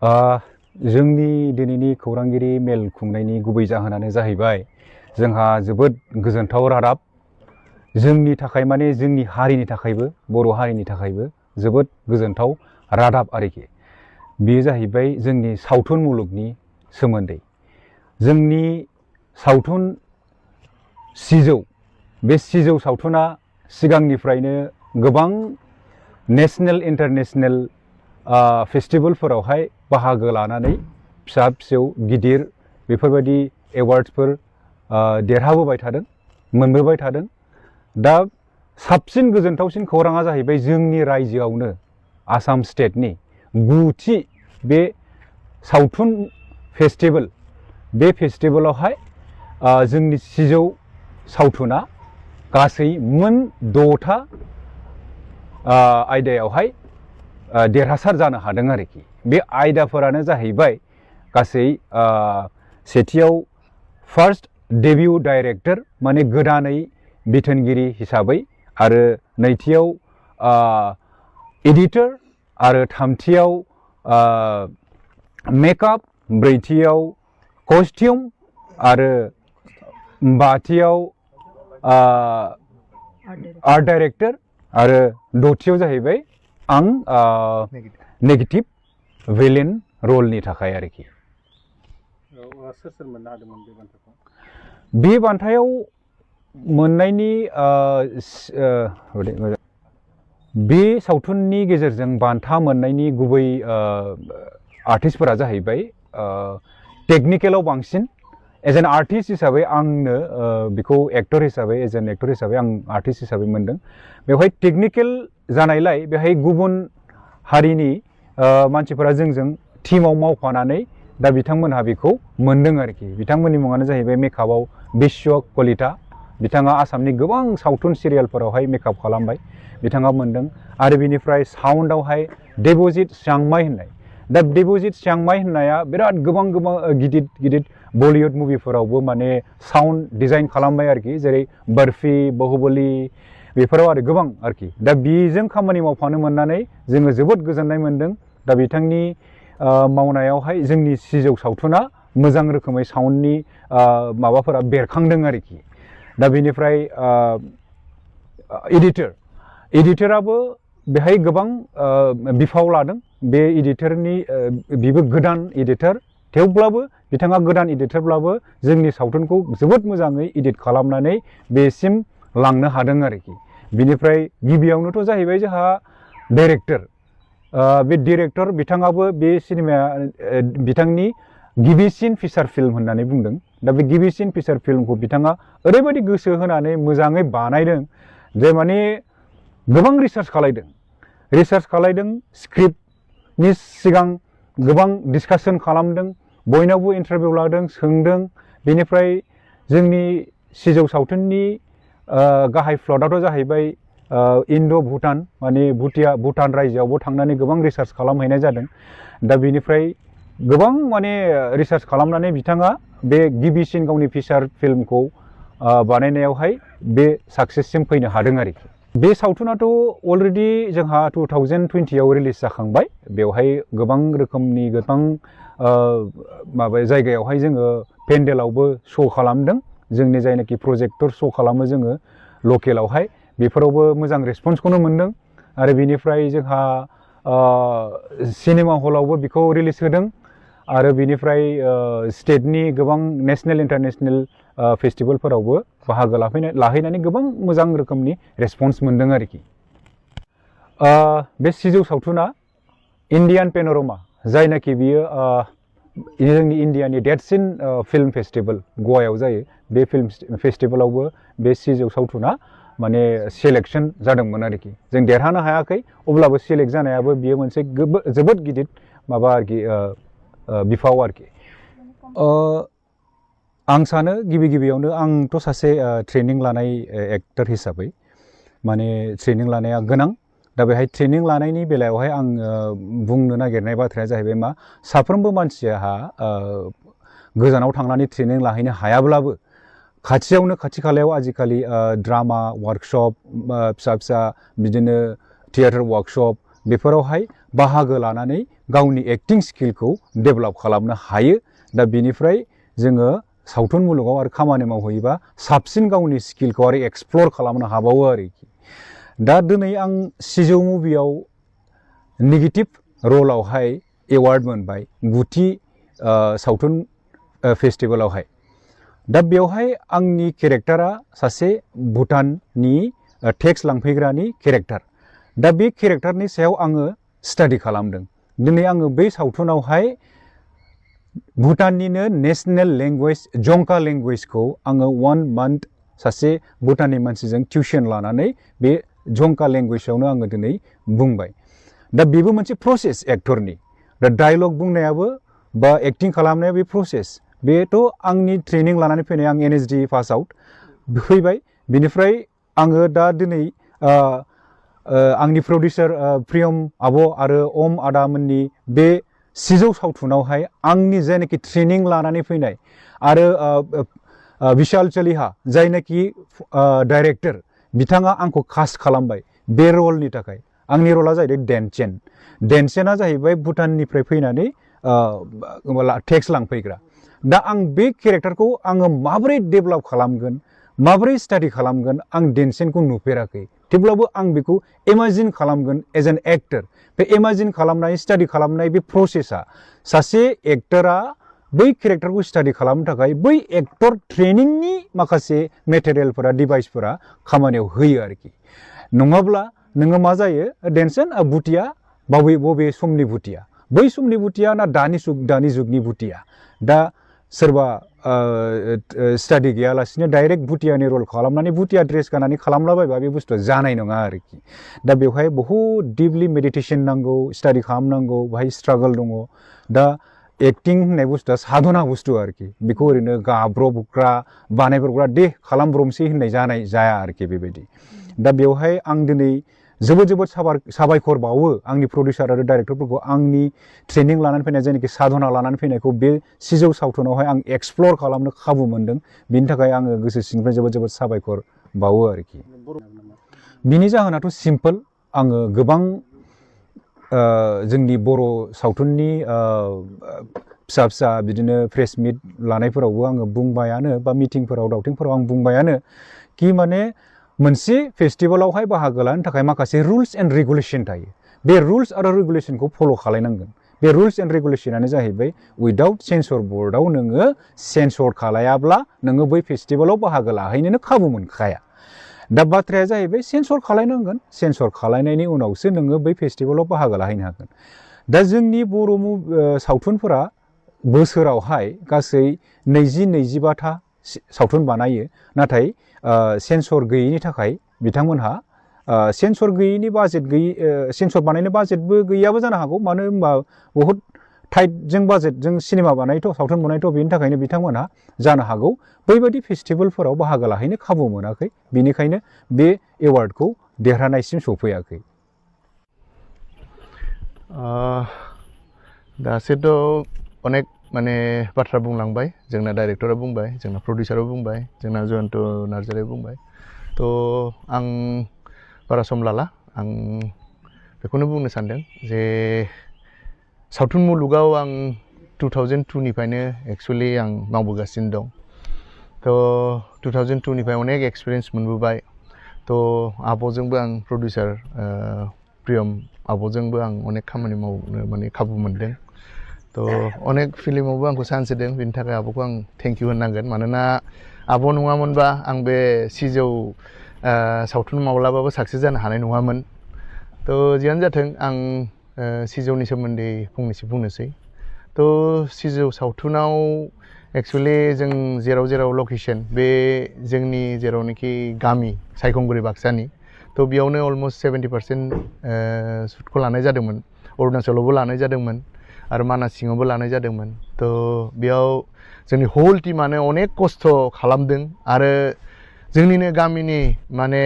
जोंनि दिनैनि खौरांगिरि मेल खुंनायनि गुबै जाहोनानो जाहैबाय जोंहा जोबोद गोजोनथाव रादाब जोंनि थाखाय माने जोंनि हारिनि थाखायबो बर' हारिनि थाखायबो जोबोद गोजोनथाव रादाब आरोखि बेयो जाहैबाय जोंनि सावथुन मुलुगनि सोमोन्दै जोंनि सावथुन सिजौ बे सिजौ सावथुना सिगांनिफ्रायनो गोबां नेशनेल इंटरनेशनल फेस्टिवलफोरावहाय बाहागो लानानै फिसा फिसौ गिदिर बेफोरबायदि एवार्ड्सफोर देरहाबोबाय थादों मोनबोबाय थादों दा साबसिन गोजोनथावसिन खौराङा जाहैबाय जोंनि रायजोआवनो आसाम स्टेटनि 9थि बे सावथुन फेस्टिवल बे फेस्टिवलावहाय जोंनि सिजौ सावथुना गासै मोन 6था आयदायावहाय देरहासार जानो हादों आरोखि बे आयदाफोरानो जाहैबाय गासै सेथियाव फार्स्ट डेब्यू डाइरेक्टर माने गोदानै बिथोनगिरि हिसाबै आरो नैथियाव एडिटर आरो थामथियाव मेकआप ब्रैथियाव कस्टिउम आरो बाथियाव आर्ट डाइरेक्टर आरो दथियाव जाहैबाय आं नेगेटिव विलेन रलनि थाखाय आरोखि सोर मोननो हादोंमोन बे बान्थाखौ बे बान्थायाव मोननायनि बे सावथुननि गेजेरजों बान्था मोननायनि गुबै आर्टिस्टफोरा जाहैबाय टेक्निकेलाव बांसिन एज एन आर्टिस्ट हिसाबै आंनो बेखौ एक्टर हिसाबै एज एन एक्टर हिसाबै आं आर्टिस्ट हिसाबै मोनदों बेवहाय टेक्निकेल जानायलाय बेहाय गुबुन हारिनि मानसिफोरा जोंजों टीमाव मावफानानै दा बिथांमोनहा बेखौ मोनदों आरोखि बिथांमोननि मुङानो जाहैबाय मेकआपआव बिश्व कलिता बिथाङा आसामनि गोबां सावथुन सिरियालफोरावहाय मेकआप खालामबाय बिथाङा मोनदों आरो बिनिफ्राय साउन्डआवहाय देबजित चांमाई होननाय दा देबजित चांमाई होननाया बिराद गोबां गिदिर गिदिर बलिउड मुभिफोरावबो माने साउन्ड डिजाइन खालामबाय आरोखि जेरै बर्फी बाहुबली बेफोराव आरो गोबां आरोखि दा बेजों खामानि मावफानो मोननानै जोङो जोबोद गोजोननाय मोनदों दा बिथांनि मावनायावहाय जोंनि सिजौ सावथुना मोजां रोखोमै साउन्डनि माबाफोरा बेरखांदों आरोखि दा बेनिफ्राय एडिटराबो बेहाय गोबां बिफाव लादों बे एडिटरनि बिबो गोदान एडिटर थेवब्लाबो बिथाङा गोदान एडिटरब्लाबो जोंनि सावथुनखौ जोबोद मोजाङै एडिट खालामनानै बेसिम लांनो हादों आरोखि बिनिफ्राय गिबियावनोथ' जाहैबाय जोंहा डाइरेक्टर बे डाइरेक्टर बिथाङाबो बे सिनेमाया बिथांनि गिबिसिन फिचार फिल्म होननानै बुंदों दा बे गिबिसिन फिचार फिल्मखौ बिथाङा ओरैबायदि गोसो होनानै मोजाङै बानायदों जे माने गोबां रिसार्च खालायदों स्क्रिप्टनि सिगां गोबां डिसकासन खालामदों बयनावबो इन्टारभिउ लादों सोंदों बेनिफ्राय जोंनि सिजौ सावथुननि गाहाय प्लटआथ' जाहैबाय इन्ड' भुटान माने भुटान रायजोआवबो थांनानै गोबां रिसार्च खालामहैनाय जादों दा बेनिफ्राय गोबां माने रिसार्च खालामनानै बिथाङा बे गिबिसिन गावनि फिचार फिल्मखौ बानायनायावहाय बे साक्सेससिम फैनो हादों आरोखि बे सावथुनाथ' अलरेडि जोंहा 2020आव रिलिज जाखांबाय बेवहाय गोबां रोखोमनि गोबां माबा जायगायावहाय जोङो पेन्डेलावबो श' खालामदों जोंनि जायनाखि प्रजेक्टर श' खालामो जोङो लकेलावहाय बेफोरावबो मोजां रेसपन्सखौनो मोनदों आरो बिनिफ्राय जोंहा सिनेमा हलावबो बेखौ रिलिज होदों आरो बिनिफ्राय स्टेटनि गोबां नेशनेल इन्टारनेशनेल फेस्टिभेलफोरावबो बाहागो लाहैनानै गोबां मोजां रोखोमनि रेसपन्स मोनदों आरोखि बे सिजौ सावथुना इन्डियान पेन'रमा जायनाखि बियो जोंनि इन्डियानि देरसिन फिल्म फेस्टिभेल गवायाव जायो बे फिल्म फेस्टिभेलावबो बे सिजौ सावथुना माने सेलेक्शन जादोंमोन आरोखि जों देरहानो हायाखै अब्लाबो सेलेक्ट जानायाबो बियो मोनसे जोबोद गिदिर माबा आरोखि बिफाव आरोखि आं सानो गिबियावनो आंथ' सासे ट्रेनिं लानाय एक्टर हिसाबै माने ट्रेनिं लानाया गोनां दा बेहाय ट्रेनिं लानायनि बेलायावहाय आं बुंनो नागिरनाय बाथ्राया जाहैबाय मा साफ्रोमबो मानसिहा गोजानाव थांनानै ट्रेनिं लाहैनो हायाब्लाबो खाथियावनो खाथि खालायाव आजिखालि ड्रामा वार्कशप फिसा फिसा बिदिनो थियेटार वार्कशप बेफोरावहाय बाहागो लानानै गावनि एक्टिं स्किलखौ डेभेलप खालामनो हायो। दा बेनिफ्राय जोङो सावथुन मुलुगाव आरो खामानि मावहैयोबा साबसिन गावनि स्किलखौ आरो एक्सप्लर खालामनो हाबावो आरोखि। दा दिनै आं सिजौ मुभियाव नेगेटिभ रलावहाय एवार्ड मोनबाय गुथि सावथुन फेस्टिभेलावहाय। दा बेवहाय आंनि केरेक्टारा सासे भुटाननि टेक्स लांफैग्रानि केरेक्टार। दा बे केरेक्टारनि सायाव आङो स्टाडि खालामदों। दिनै आङो बै सावथुनावहाय भुटाननिनो नेशनेल लेंगुवेज जंका लेंगुवेजखौ आङो 1 मान्थ सासे भुटाननि मानसिजों टिउसन लानानै बे जंका लेंगुवेजावनो आङो दिनै बुंबाय। दा बेबो मोनसे प्रसेस एक्टरनि। दा डायलग बुंनायाबो बा एक्टिं खालामनाया बे प्रसेस। बेथ' आंनि ट्रेनिं लानानै फैनाय। आं NSD पास आउट फैबाय। बिनिफ्राय आङो दा दिनै आंनि प्रडिउसार प्रियम आब' आरो अम आदामोननि बे सिजौ सावथुनावहाय आंनि जायनाखि ट्रेनिं लानानै फैनाय आरो बिशाल चलिहा जायनाखि डाइरेक्टर बिथाङा आंखौ कास्ट खालामबाय बे रलनि थाखाय। आंनि रला जाहैबाय डेनचेन। डेनचेना जाहैबाय भुटाननिफ्राय फैनानै टेक्स लांफैग्रा। दा आं बे केरेक्टारखौ आङो माबोरै डेभेलप खालामगोन, माबोरै स्टाडि खालामगोन, आं डेनचेनखौ नुफेराखै। थेवब्लाबो आं बेखौ इमाजिन खालामगोन एज एन एक्टर। बे इमाजिन खालामनाय स्टाडि खालामनाय बे प्रसेसा सासे एक्टरा बै केरेक्टारखौ स्टाडि खालामनो थाखाय बै एक्टर ट्रेनिंनि माखासे मेटेरियेलफोरा डिभाइसफोरा खामानियाव होयो आरोखि। नङाब्ला नोङो मा जायो डेनचेन भुटिया बबे समनि भुटिया, बै समनि भुटिया ना दानि जुगनि भुटिया। दा सोरबा स्टाडि गैयालासिनो डाइरेक्ट भुटियानि रल खालामनानै भुटिया ड्रेस गाननानै खालामलाबायबा बे बुस्थुआ जानाय नङा आरोखि। दा बेवहाय बहुद डिपलि मेडिटेसन नांगौ, स्टाडि खालामनांगौ, बाहाय स्ट्रागल दङ। दा एक्टिं होननाय बुस्थुआ साधना बुस्थु आरोखि। बेखौ ओरैनो गाब्रबग्रा बानायब्रबग्रा दे खालामब्रबसै होननाय जाया आरोखि बेबायदि। दा बेवहाय आं दिनै जोबोद साबायखर बावो आंनि प्रडिउसार आरो डाइरेक्टरफोरखौ। आंनि ट्रेनिं लानानै फैनाय जायनाखि साधना लानानै फैनायखौ बे सिजौ सावथुनावहाय आं एक्सप्लर खालामनो खाबु मोनदों। बिनि थाखाय आङो गोसो सिंनिफ्राय जोबोद साबायखर बावो आरोखि। बिनि जाहोनाथ' सिम्पोल। आङो गोबां जोंनि बर' सावथुननि फिसा बिदिनो प्रेस मिट लानायफोरावबो आङो बुंबायानो, बा मिटिंफोराव दावथिंफोराव आं बुंबायानो कि माने मोनसे फेस्टिभेलावहाय बाहागो लानो थाखाय माखासे रुल्स एन्ड रेगुलेसन थायो। बे रुल्स आरो रेगुलेसनखौ फल' खालायनांगोन। बे रुल्स एन्ड रेगुलेसनानो जाहैबाय उइदाउट सेन्सर बर्डआव नोङो सेन्सर खालायाब्ला नोङो बै फेस्टिभेलाव बाहागो लाहैनोनो खाबु मोनखाया। दा बाथ्राया जाहैबाय सेन्सर खालायनांगोन। सेन्सर खालायनायनि उनावसो नोङो बै फेस्टिभेलाव बाहागो लाहैनो हागोन। दा जोंनि बर' सावथुनफोरा बोसोरावहाय गासै 20-25था सावथुन बानायो। नाथाय सेन्सर गैयैनि थाखाय बिथांमोनहा सेन्सर गैयैनि बाजेट गैयि, सेन्सर बानायनो बाजेटबो गैयाबो जानो हागौ। मानो होनबा बहुद टाइटजों बाजेटजों सिनेमा बानायोथ', सावथुन बानायोथ', बेनि थाखायनो बिथांमोनहा जानो हागौ बैबायदि फेस्टिभेलफोराव बाहागो लाहैनो खाबु मोनाखै। बेनिखायनो बे एवार्डखौ देरहानायसिम सफैयाखै। दासोथ' अनेक माने बाथ्रा बुंलांबाय। जोंना डाइरेक्टरा बुंबाय, जोंना प्रडिउसाराबो बुंबाय, जोंना जयन्त नार्जारिया बुंबाय। थ' आं बारा सम लाला। आं बेखौनो बुंनो सानदों जे सावथुन मुलुगाव आं 2002निफ्रायनो एक्सुवेलि आं मावबोगासिनो दं। थ' 2002निफ्राय अनेक एक्सपिरियेन्स मोनबोबाय। थ' आब'जोंबो आं प्रडिउसार प्रियम आब'जोंबो आं अनेक खामानि मावनो माने खाबु मोनदों। थ' अनेक फिल्मावबो आंखौ चान्स होदों। बेनि थाखाय आब'खौ आं थेंक इउ होननांगोन। मानोना आब' नङामोनबा आं बे सिजौ सावथुन माब्लाबाबो साक्सेस जानो हानाय नङामोन। थ' जियानो जाथों आं सिजौनि सोमोन्दै फंनैसो बुंनोसै। थ' सिजौ सावथुनाव एक्सुवेलि जों जेराव लकेसन बे जोंनि जेरावनाखि गामि सायखंगुरि बाक्सानि, थ' बेयावनो अलमस्ट 70% शुटखौ लानाय जादोंमोन। अरुणाचलावबो लानाय जादोंमोन आरो मानास सिङावबो लानाय जादोंमोन। थ' बेयाव जोंनि होल टिमानो अनेक खस्थ' खालामदों। आरो जोंनिनो गामिनि माने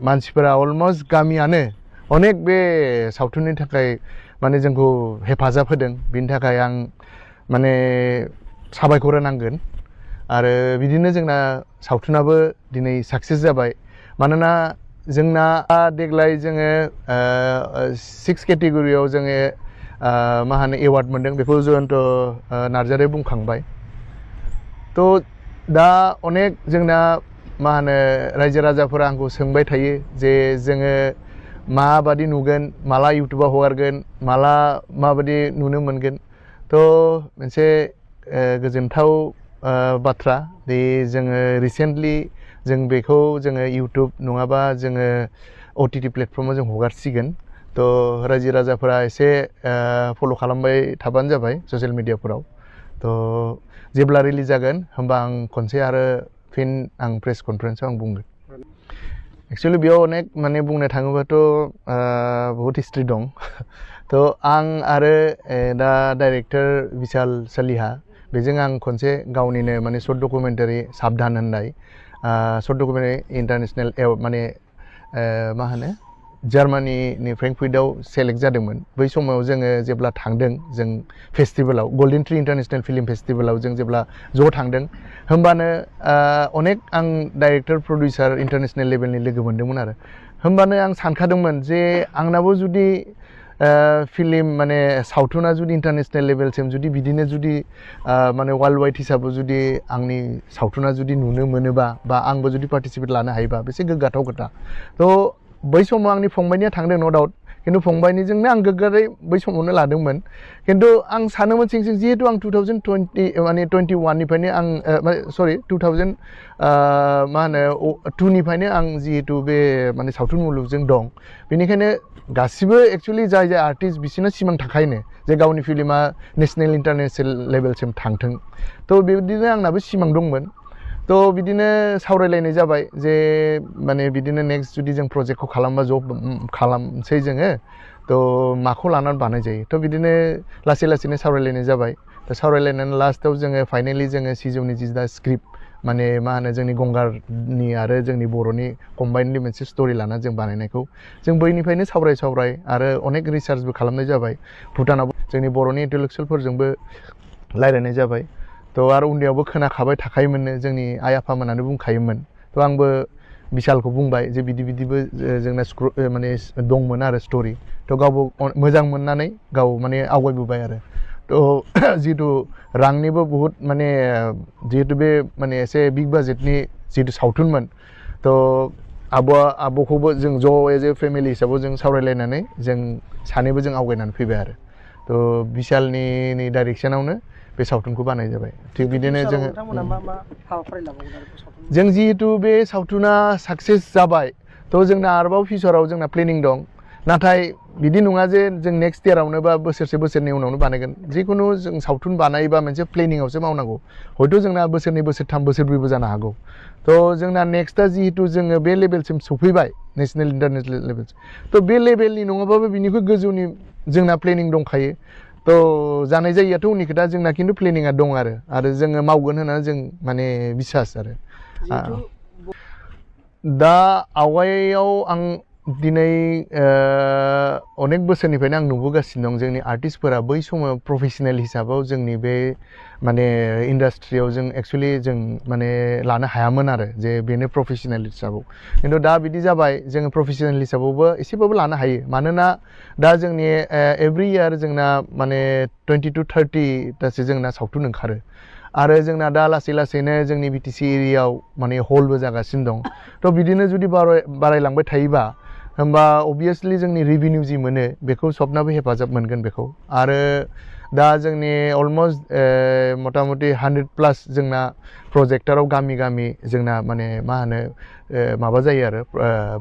मानसिफोरा अलमस्ट गामियानो अनेक बे सावथुननि थाखाय माने जोंखौ हेफाजाब होदों। बिनि थाखाय आं माने साबायखर होनांगोन। आरो बिदिनो जोंना सावथुनाबो दिनै साक्सेस जाबाय। मानोना जोंना देग्लाय जोङो 6 केटेगरियाव जोङो मा होनो एवार्ड मोनदों बेखौ जयन्त नार्जारिया बुंखांबाय थ' दा अनेक जोंना मा होनो रायजो राजाफोरा आंखौ सोंबाय थायो जे जोङो माबादि नुगोन माला इउटुबाव हगारगोन माला माबादि नुनो मोनगोन थ' मोनसे गोजोनथाव बाथ्रा दे जोङो रिसेन्टलि जों बेखौ जोङो इउटुब नङाबा जोङो OTT प्लेटफर्माव जों हगारसिगोन थ' रायजो राजाफोरा एसे फल' खालामबाय थाबानो जाबाय ससियेल मिडियाफोराव थ' जेब्ला रिलिज जागोन होमबा आं खनसे आरो फिन आं प्रेस कनफारेन्सआव आं बुंगोन एक्चुअली बेयाव अनेक माने बुंनो थाङोबाथ' बहुत हिस्ट्रि दं थ' आं आरो दा डाइरेक्टर बिशाल सालिहा बेजों आं खनसे गावनिनो माने शर्ट डकुमेन्टारि साबधान होननाय शर्ट डकुमेन्टारि इन्टारनेशनेल माने मा होनो जार्मानिनि फ्रेंकफुर्टआव सेलेक्ट जादोंमोन बै समाव जोङो जेब्ला थांदों जों फेस्टिभेलाव गल्डेन ट्री इन्टारनेशनेल फिल्म फेस्टिभेलाव जों जेब्ला ज' थांदों होमबानो अनेक आं डाइरेक्टर प्रडिउसार इन्टारनेशनेल लेभेलनि लोगो मोन्दोंमोन आरो होमबानो आं सानखादोंमोन जे आंनाबो जुदि फिल्म माने सावथुना जुदि इन्टारनेशनेल लेभेलसिम जुदि बिदिनो जुदि माने वर्ल्ड वाइड हिसाबै जुदि आंनि सावथुना जुदि नुनो मोनोबा बा आंबो जुदि पार्टिसिपेट लानो हायोबा बेसे गोग्गाथाव खोथा थ' बै समाव आंनि फंबायनिया थांदों नो डाउट खिन्थु फंबायनिजोंनो आं गोग्गारै बै समावनो लादोंमोन खिन्थु आं सानोमोन सिं सिं जिहेतु आं 2020 माने 21 निफ्रायनो आं सरि 2000 मा होनो 2 निफ्रायनो आं जिहेतु बे माने सावथुन मुलुगजों दं बेनिखायनो गासिबो एक्चुअली जाय जाय आर्टिस्ट बिसोरनो सिमां थाखायोनो जे गावनि फिल्मा नेशनेल इन्टारनेशनेल लेभेलसिम थांथों थ' बेबायदिनो आंनाबो सिमां दंमोन थ' बिदिनो सावरायलायनाय जाबाय जे माने बिदिनो नेक्स्ट जुदि जों प्रजेक्टखौ खालामबा खालामसै जोङो थ' माखौ लानानै बानाय जायो थ' बिदिनो लासै लासैनो सावरायलायनाय जाबाय थ' सावरायलायनानै लास्टआव जोङो फाइनालि जोङो सिजौनि जि दा स्क्रिप्ट माने मा होनो जोंनि गंगारनि आरो जोंनि बर'नि कम्बाइननि मोनसे स्ट'रि लानानै जों बानायनायखौ जों बैनिफ्रायनो सावराय आरो अनेक रिसार्चबो खालामनाय जाबाय भुटानाव जोंनि बर'नि इन्टेलेक्सुयेलफोरजोंबो रायलायनाय जाबाय थ' आरो उन्दैयावबो खोनाखाबाय थाखायोमोननो जोंनि आइ आफामोनानो बुंखायोमोन थ' आंबो बिशालखौ बुंबाय जे बिदिबो जोंना माने दंमोन आरो स्ट'रि थ' गावबो मोजां मोननानै गाव माने आवगायबोबाय आरो थ' जिहेतु रांनिबो बहुत माने जिहेतु बे माने एसे बिग बाजेटनि जिहेतु सावथुनमोन थ' आब'खौबो जों ज' एज ए फेमिलि हिसाबै जों सावरायलायनानै जों सानैबो जों आवगायनानै फैबाय आरो थ' बिशालनि डाइरेक्सनावनो बे सावथुनखौ बानाय जाबाय थिग बिदिनो जोङो जों जिहेतु बे सावथुना साक्सेस जाबाय थ' जोंना आरोबाव फिउचाराव जोंना प्लेनिं दं नाथाय बिदि नङा जे जों नेक्स्ट इयारावनो बा बोसोरसे उनावनो बानायगोन जिखुनु जों सावथुन बानायोबा मोनसे प्लेनिंआवसो मावनांगौ हयथ' जोंना बोसोरनै बोसोरथाम बोसोरब्रैबो जानो हागौ थ' जोंना नेक्स्टआ जिहेतु जोङो बे लेभेलसिम सफैबाय नेशनेल इन्टारनेशनेल लेभेल थ' बे लेभेलनि नङाबाबो बिनिख्रुइ गोजौनि जोंना प्लेनिं दंखायो थ' जानाय जायियाथ' उननि खोथा जोंना खिन्थु प्लेनिंआ दं आरो जोङो मावगोन होननानै जों माने बिसास आरो दा आवगायाव आं दिनै अनेक बोसोरनिफ्रायनो आं नुबोगासिनो दं जोंनि आर्टिस्टफोरा बै समाव प्रफेसनेल हिसाबाव जोंनि बे माने इन्डास्ट्रियाव जों एक्सुवेलि जों माने लानो हायामोन आरो जे बेनो प्रफेसनेल हिसाबाव खिन्थु दा बिदि जाबाय जोङो प्रफेसनेल हिसाबावबो एसेबाबो लानो हायो मानोना दा जोंनि एभ्रि इयार जोंना माने 20 to 30 तासो जोंना सावथुन ओंखारो आरो जोंना दा लासै लासैनो जोंनि BTC एरियायाव माने हलबो जागासिनो दं थ' बिदिनो जुदि बारायलांबाय थायोबा होमबा अबभियासलि जोंनि रेभिनिउ जि मोनो बेखौ सबनाबो हेफाजाब मोनगोन बेखौ आरो दा जोंनि अलमस्ट मथा मथि 100+ जोंना प्रजेक्टाराव गामि जोंना माने मा होनो माबा जायो आरो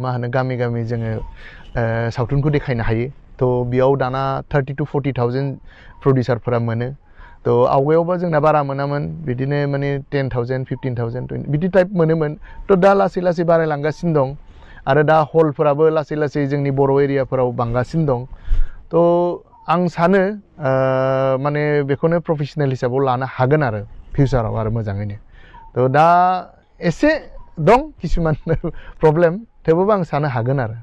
मा होनो गामि जोङो सावथुनखौ देखायनो हायो थ' बेयाव दाना 30 to 40,000 प्रडिउसारफोरा मोनो थ' आवगायावबा जोंना बारा मोनामोन बिदिनो माने 10,000 15,000 20 बिदि टाइप मोनोमोन थ' दा लासै बारायलांगासिनो दं आरो दा हलफोराबो लासै जोंनि बर' एरियाफोराव बांगासिनो दं थ' आं सानो माने बेखौनो प्रफेसनेल हिसाबाव लानो हागोन आरो फिउचाराव आरो मोजाङैनो थ' दा एसे दं किसुमान प्रब्लेम थेवबो आं सानो हागोन आरो